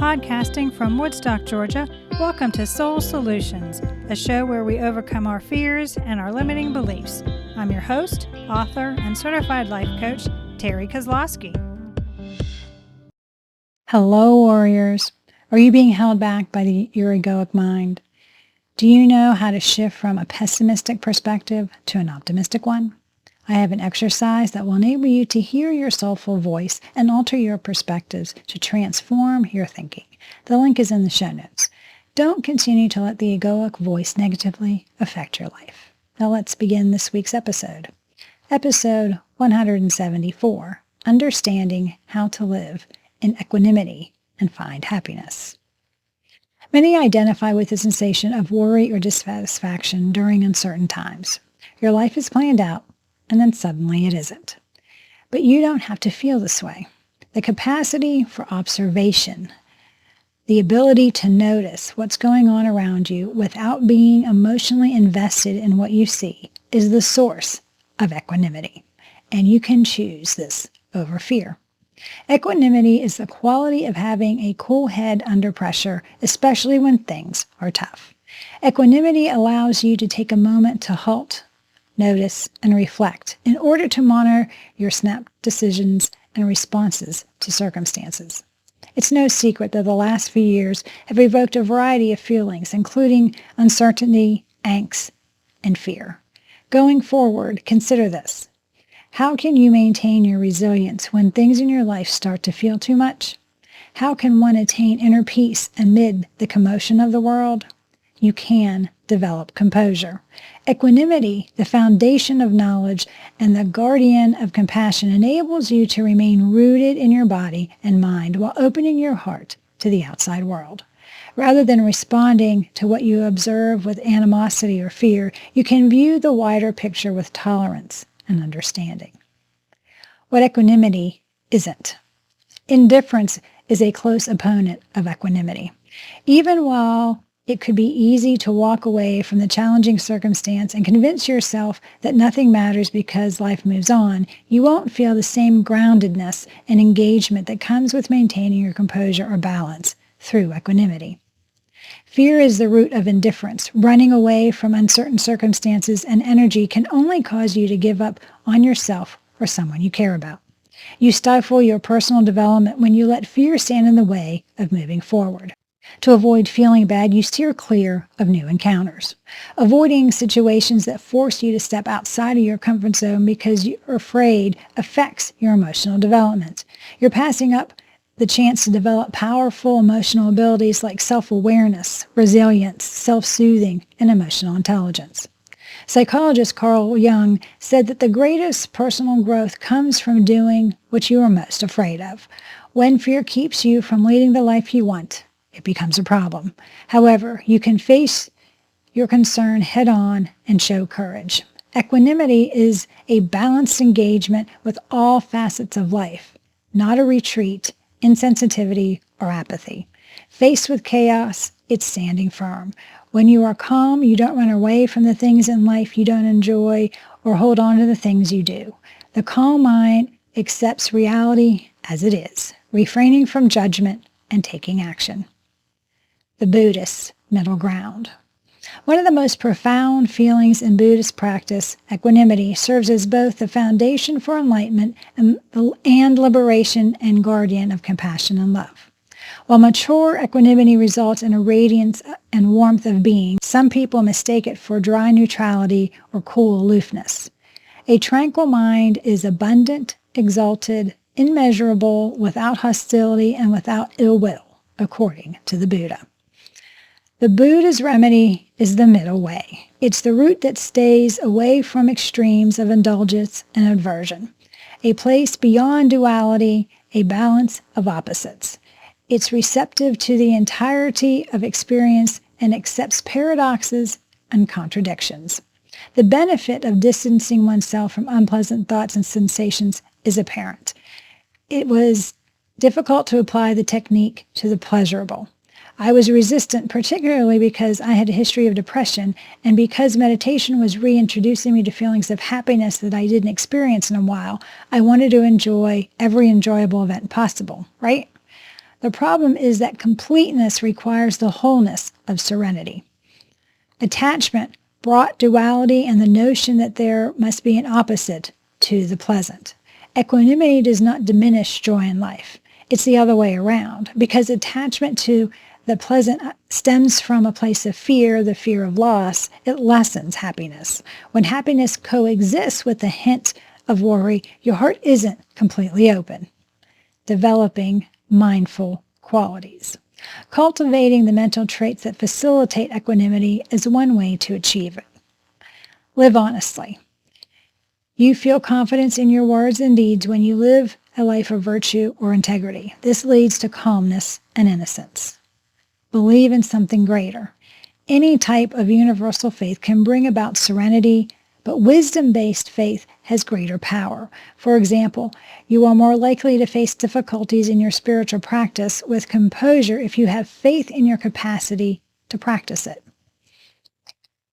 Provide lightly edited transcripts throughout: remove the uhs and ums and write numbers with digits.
Podcasting from Woodstock, Georgia, welcome to Soul Solutions, a show where we overcome our fears and our limiting beliefs. I'm your host, author, and certified life coach, Terry Kozlowski. Hello, warriors. Are you being held back by your egoic mind? Do you know how to shift from a pessimistic perspective to an optimistic one? I have an exercise that will enable you to hear your soulful voice and alter your perspectives to transform your thinking. The link is in the show notes. Don't continue to let the egoic voice negatively affect your life. Now let's begin this week's episode. Episode 174, Understanding How to Live in Equanimity and Find Happiness. Many identify with the sensation of worry or dissatisfaction during uncertain times. Your life is planned out, and then suddenly it isn't. But you don't have to feel this way. The capacity for observation, the ability to notice what's going on around you without being emotionally invested in what you see, is the source of equanimity. And you can choose this over fear. Equanimity is the quality of having a cool head under pressure, especially when things are tough. Equanimity allows you to take a moment to halt, notice, and reflect in order to monitor your snap decisions and responses to circumstances. It's no secret that the last few years have evoked a variety of feelings, including uncertainty, angst, and fear. Going forward, consider this. How can you maintain your resilience when things in your life start to feel too much? How can one attain inner peace amid the commotion of the world? You can develop composure. Equanimity, the foundation of knowledge and the guardian of compassion, enables you to remain rooted in your body and mind while opening your heart to the outside world. Rather than responding to what you observe with animosity or fear, you can view the wider picture with tolerance and understanding. What equanimity isn't. Indifference is a close opponent of equanimity. Even while it could be easy to walk away from the challenging circumstance and convince yourself that nothing matters because life moves on, you won't feel the same groundedness and engagement that comes with maintaining your composure or balance through equanimity. Fear is the root of indifference. Running away from uncertain circumstances and energy can only cause you to give up on yourself or someone you care about. You stifle your personal development when you let fear stand in the way of moving forward. To avoid feeling bad, you steer clear of new encounters. Avoiding situations that force you to step outside of your comfort zone because you're afraid affects your emotional development. You're passing up the chance to develop powerful emotional abilities like self-awareness, resilience, self-soothing, and emotional intelligence. Psychologist Carl Jung said that the greatest personal growth comes from doing what you are most afraid of. When fear keeps you from leading the life you want, it becomes a problem. However, you can face your concern head-on and show courage. Equanimity is a balanced engagement with all facets of life, not a retreat, insensitivity, or apathy. Faced with chaos, it's standing firm. When you are calm, you don't run away from the things in life you don't enjoy or hold on to the things you do. The calm mind accepts reality as it is, refraining from judgment and taking action. The Buddhist middle ground. One of the most profound feelings in Buddhist practice, equanimity, serves as both the foundation for enlightenment and liberation and guardian of compassion and love. While mature equanimity results in a radiance and warmth of being, some people mistake it for dry neutrality or cool aloofness. A tranquil mind is abundant, exalted, immeasurable, without hostility and without ill will, according to the Buddha. The Buddha's remedy is the middle way. It's the route that stays away from extremes of indulgence and aversion, a place beyond duality, a balance of opposites. It's receptive to the entirety of experience and accepts paradoxes and contradictions. The benefit of distancing oneself from unpleasant thoughts and sensations is apparent. It was difficult to apply the technique to the pleasurable. I was resistant, particularly because I had a history of depression and because meditation was reintroducing me to feelings of happiness that I didn't experience in a while. I wanted to enjoy every enjoyable event possible, right? The problem is that completeness requires the wholeness of serenity. Attachment brought duality and the notion that there must be an opposite to the pleasant. Equanimity does not diminish joy in life. It's the other way around, because attachment to the pleasant stems from a place of fear, the fear of loss. It lessens happiness. When happiness coexists with a hint of worry, your heart isn't completely open. Developing mindful qualities. Cultivating the mental traits that facilitate equanimity is one way to achieve it. Live honestly. You feel confidence in your words and deeds when you live a life of virtue or integrity. This leads to calmness and innocence. Believe in something greater. Any type of universal faith can bring about serenity, but wisdom-based faith has greater power. For example, you are more likely to face difficulties in your spiritual practice with composure if you have faith in your capacity to practice it.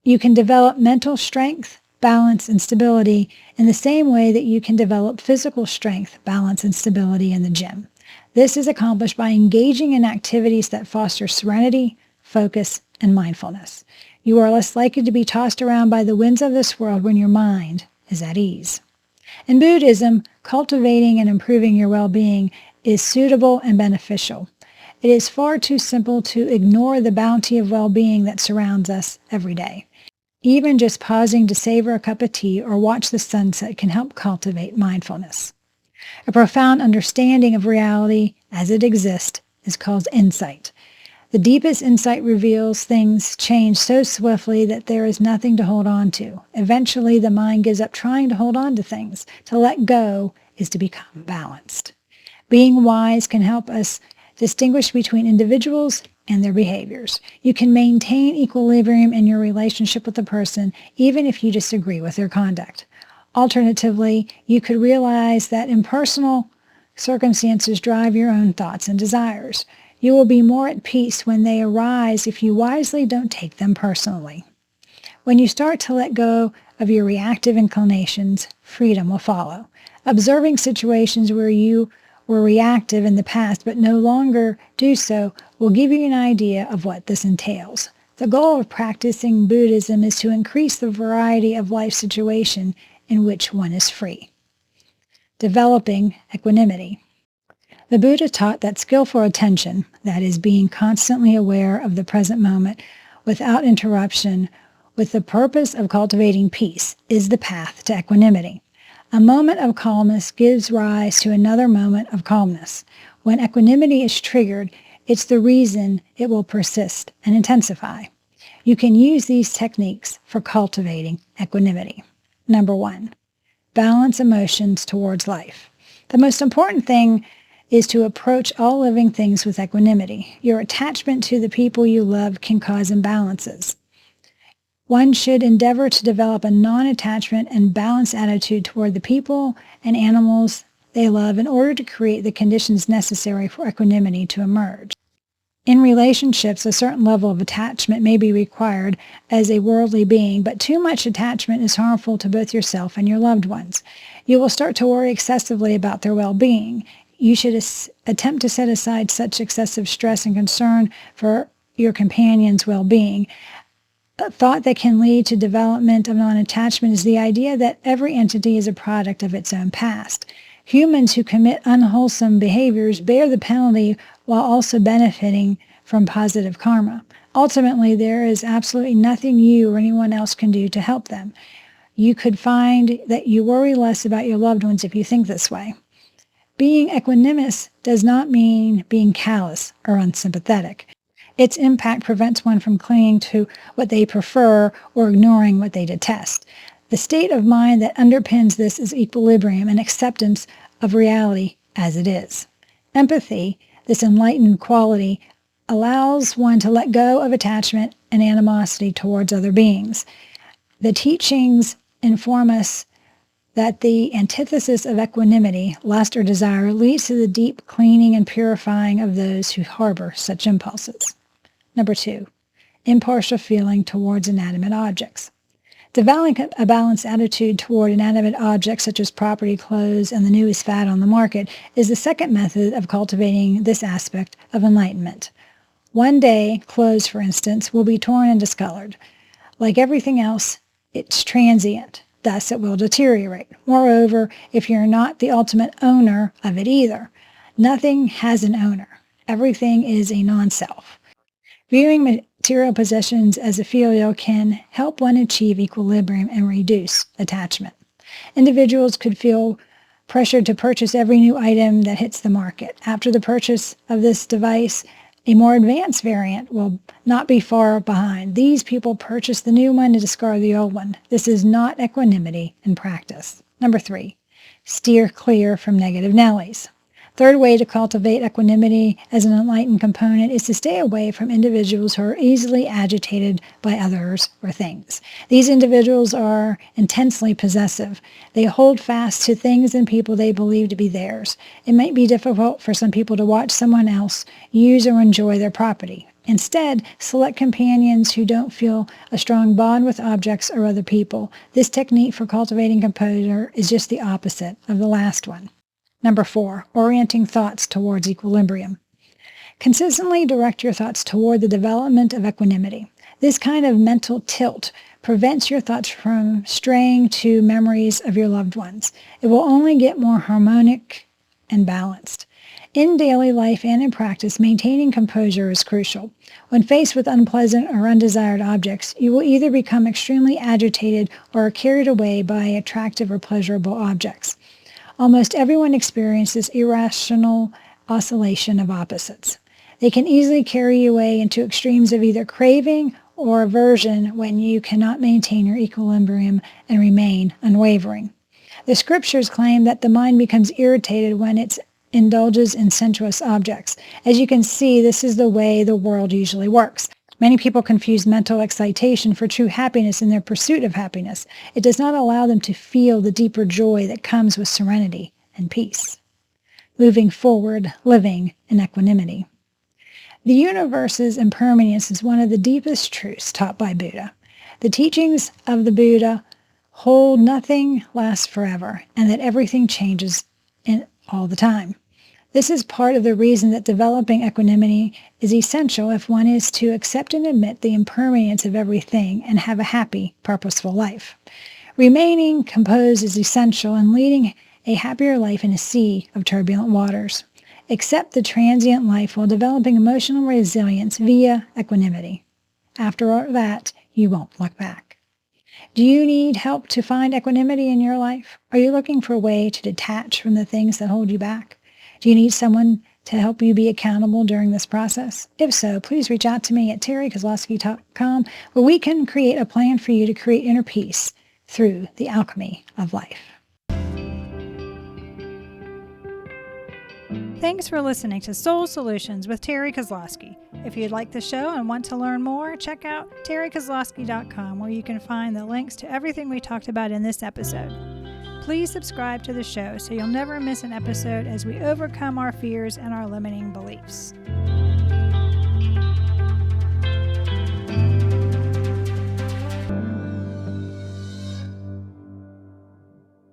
You can develop mental strength, balance, and stability in the same way that you can develop physical strength, balance, and stability in the gym. This is accomplished by engaging in activities that foster serenity, focus, and mindfulness. You are less likely to be tossed around by the winds of this world when your mind is at ease. In Buddhism, cultivating and improving your well-being is suitable and beneficial. It is far too simple to ignore the bounty of well-being that surrounds us every day. Even just pausing to savor a cup of tea or watch the sunset can help cultivate mindfulness. A profound understanding of reality as it exists is called insight. The deepest insight reveals things change so swiftly that there is nothing to hold on to. Eventually, the mind gives up trying to hold on to things. To let go is to become balanced. Being wise can help us distinguish between individuals and their behaviors. You can maintain equilibrium in your relationship with a person, even if you disagree with their conduct. Alternatively, you could realize that impersonal circumstances drive your own thoughts and desires. You will be more at peace when they arise if you wisely don't take them personally. When you start to let go of your reactive inclinations, freedom will follow. Observing situations where you were reactive in the past but no longer do so will give you an idea of what this entails. The goal of practicing Buddhism is to increase the variety of life situations in which one is free. Developing equanimity. The Buddha taught that skillful attention, that is, being constantly aware of the present moment without interruption, with the purpose of cultivating peace, is the path to equanimity. A moment of calmness gives rise to another moment of calmness. When equanimity is triggered, it's the reason it will persist and intensify. You can use these techniques for cultivating equanimity. Number 1, balance emotions towards life. The most important thing is to approach all living things with equanimity. Your attachment to the people you love can cause imbalances. One should endeavor to develop a non-attachment and balanced attitude toward the people and animals they love in order to create the conditions necessary for equanimity to emerge. In relationships, a certain level of attachment may be required as a worldly being, but too much attachment is harmful to both yourself and your loved ones. You will start to worry excessively about their well-being. You should attempt to set aside such excessive stress and concern for your companion's well-being. A thought that can lead to development of non-attachment is the idea that every entity is a product of its own past. Humans who commit unwholesome behaviors bear the penalty while also benefiting from positive karma. Ultimately, there is absolutely nothing you or anyone else can do to help them. You could find that you worry less about your loved ones if you think this way. Being equanimous does not mean being callous or unsympathetic. Its impact prevents one from clinging to what they prefer or ignoring what they detest. The state of mind that underpins this is equilibrium and acceptance of reality as it is. Empathy, this enlightened quality, allows one to let go of attachment and animosity towards other beings. The teachings inform us that the antithesis of equanimity, lust or desire, leads to the deep cleaning and purifying of those who harbor such impulses. Number 2, impartial feeling towards inanimate objects. Developing a balanced attitude toward inanimate objects such as property, clothes, and the newest fad on the market is the second method of cultivating this aspect of enlightenment. One day, clothes, for instance, will be torn and discolored. Like everything else, it's transient. Thus, it will deteriorate. Moreover, if you're not the ultimate owner of it either, nothing has an owner. Everything is a non-self. Viewing material possessions as a filial can help one achieve equilibrium and reduce attachment. Individuals could feel pressured to purchase every new item that hits the market. After the purchase of this device, a more advanced variant will not be far behind. These people purchase the new one to discard the old one. This is not equanimity in practice. Number 3, steer clear from negative Nellies. Third way to cultivate equanimity as an enlightened component is to stay away from individuals who are easily agitated by others or things. These individuals are intensely possessive. They hold fast to things and people they believe to be theirs. It might be difficult for some people to watch someone else use or enjoy their property. Instead, select companions who don't feel a strong bond with objects or other people. This technique for cultivating composure is just the opposite of the last one. Number 4, orienting thoughts towards equilibrium. Consistently direct your thoughts toward the development of equanimity. This kind of mental tilt prevents your thoughts from straying to memories of your loved ones. It will only get more harmonic and balanced. In daily life and in practice, maintaining composure is crucial. When faced with unpleasant or undesired objects, you will either become extremely agitated or carried away by attractive or pleasurable objects. Almost everyone experiences irrational oscillation of opposites. They can easily carry you away into extremes of either craving or aversion when you cannot maintain your equilibrium and remain unwavering. The scriptures claim that the mind becomes irritated when it indulges in sensuous objects. As you can see, this is the way the world usually works. Many people confuse mental excitation for true happiness in their pursuit of happiness. It does not allow them to feel the deeper joy that comes with serenity and peace. Moving forward, living in equanimity. The universe's impermanence is one of the deepest truths taught by Buddha. The teachings of the Buddha hold nothing lasts forever and that everything changes all the time. This is part of the reason that developing equanimity is essential if one is to accept and admit the impermanence of everything and have a happy, purposeful life. Remaining composed is essential in leading a happier life in a sea of turbulent waters. Accept the transient life while developing emotional resilience via equanimity. After all that, you won't look back. Do you need help to find equanimity in your life? Are you looking for a way to detach from the things that hold you back? Do you need someone to help you be accountable during this process? If so, please reach out to me at terrykozlowski.com, where we can create a plan for you to create inner peace through the alchemy of life. Thanks for listening to Soul Solutions with Terry Kozlowski. If you'd like the show and want to learn more, check out terrykozlowski.com, where you can find the links to everything we talked about in this episode. Please subscribe to the show so you'll never miss an episode as we overcome our fears and our limiting beliefs.